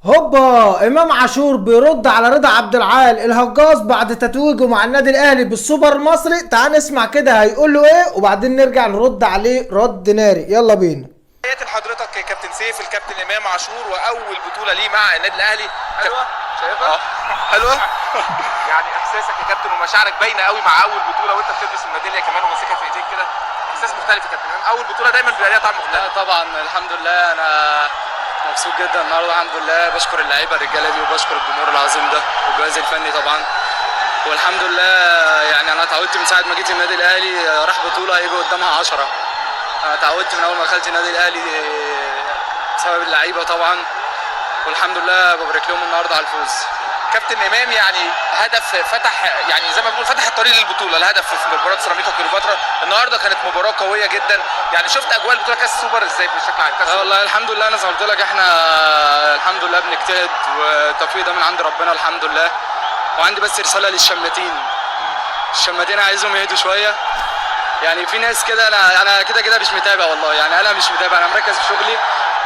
هوبا، امام عاشور بيرد على رضا عبد العال الهجاص بعد تتويجه مع النادي الاهلي بالسوبر المصري. تعال نسمع كده هيقول له ايه وبعدين نرجع نرد عليه رد ناري. يلا بينا. تحياتي لحضرتك يا كابتن سيف، الكابتن امام عاشور واول بطوله ليه مع النادي الاهلي. حلوه شايفها؟ حلوه. يعني احساسك يا كابتن ومشاعرك باينه قوي مع اول بطوله وانت بتلبس الميداليه كمان وماسكها في ايديك كده، احساس مختلف يا كابتن امام. اول بطوله دايما بيبقى ليها طعم مختلف. طبعا الحمد لله انا مبسوط جدا النهارده الحمد لله. بشكر اللعيبه الرجاله دي وبشكر الجمهور العظيم ده والجهاز الفني طبعا. والحمد لله يعني انا اتعودت من ساعه ما جيت النادي الاهلي راح بطوله هيجي قدامها 10. انا اتعودت من اول ما دخلت النادي الاهلي بسبب اللعيبه طبعا، والحمد لله ببارك لهم النهارده على الفوز. كابتن امام يعني هدف فتح، يعني زي ما بنقول فتح الطريق للبطوله، الهدف في مباراه سيراميكا كليوباترا النهارده كانت مباراه قويه جدا. يعني شفت اجواء البطوله كاس السوبر ازاي بشكل عام؟ كاس والله الحمد لله انا زي ما قلت لك احنا الحمد لله بنجتهد والتوفيق ده من عند ربنا الحمد لله. وعندي بس رساله للشماتين، الشماتين عايزهم يهدوا شويه. يعني في ناس كده انا كده مش متابع والله، يعني انا مش متابع، انا مركز في شغلي.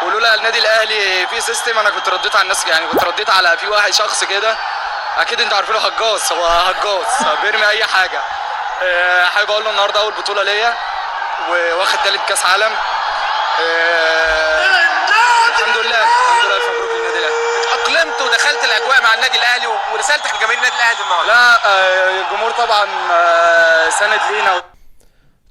ولولا النادي الاهلي في سيستم انا كنت رديت على الناس، يعني كنت رديت على في واحد شخص كده اكيد انتوا عارفينه هجاص، هو هجاص بيرمي اي حاجه. حابب اقول له النهارده اول بطوله ليا واخد ثالث كاس عالم. الحمد لله الحمد لله، الف مبروك للنادي الاهلي. اتاقلمت ودخلت الاجواء مع النادي الاهلي ورسالتك لجماهير النادي الاهلي النهارده؟ لا الجمهور طبعا سند لينا.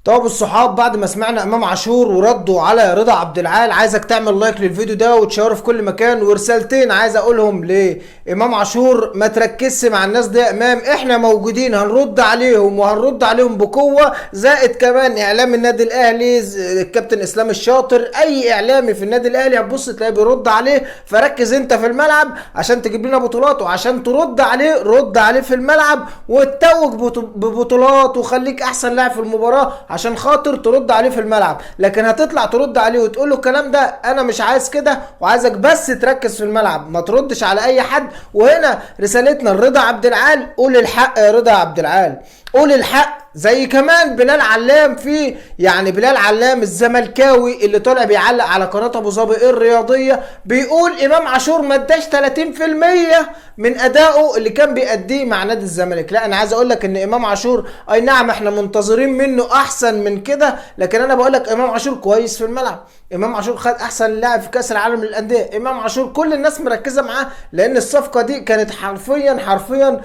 طب الصحاب، بعد ما سمعنا امام عاشور وردوا على رضا عبد العال، عايزك تعمل لايك للفيديو ده وتشيره في كل مكان. ورسالتين عايز اقولهم لامام عاشور: ما تركزش مع الناس دي يا امام، احنا موجودين هنرد عليهم وهنرد عليهم بقوه. زائد كمان اعلام النادي الاهلي الكابتن اسلام الشاطر، اي اعلامي في النادي الاهلي هتبص تلاقيه بيرد عليه. فركز انت في الملعب عشان تجيب لنا بطولات، وعشان ترد عليه رد عليه في الملعب وتتوج ببطولات وخليك احسن لاعب في المباراه عشان خاطر ترد عليه في الملعب. لكن هتطلع ترد عليه وتقول له الكلام ده، انا مش عايز كده، وعايزك بس تركز في الملعب ما تردش على اي حد. وهنا رسالتنا لرضا عبد العال: قول الحق يا رضا عبد العال، قول الحق. زي كمان بلال علام، في يعني بلال علام الزملكاوي اللي طالع بيعلق على قناه ابو ظبي الرياضيه، بيقول امام عاشور ما اداش 30% من ادائه اللي كان بيأديه مع نادي الزمالك. لا، انا عايز اقول لك ان امام عاشور اي نعم احنا منتظرين منه احسن من كده، لكن انا بقول لك امام عاشور كويس في الملعب. امام عاشور خد احسن لاعب في كاس العالم للانديه. امام عاشور كل الناس مركزه معاه لان الصفقه دي كانت حرفيا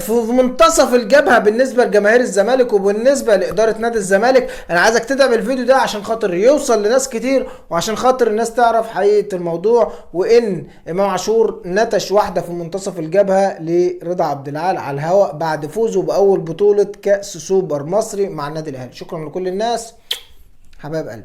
في منتصف الجبهه بالنسبه لجماهير الزمالك وبالنسبه لاداره نادي الزمالك. انا عايزك تدعم الفيديو ده عشان خاطر يوصل لناس كتير وعشان خاطر الناس تعرف حقيقه الموضوع، وان امام عاشور نتش واحده في منتصف الجبهه لرضا عبد العال على الهواء بعد فوزه باول بطوله كاس سوبر مصري مع النادي الاهلي. شكرا لكل الناس حبايب قلبي.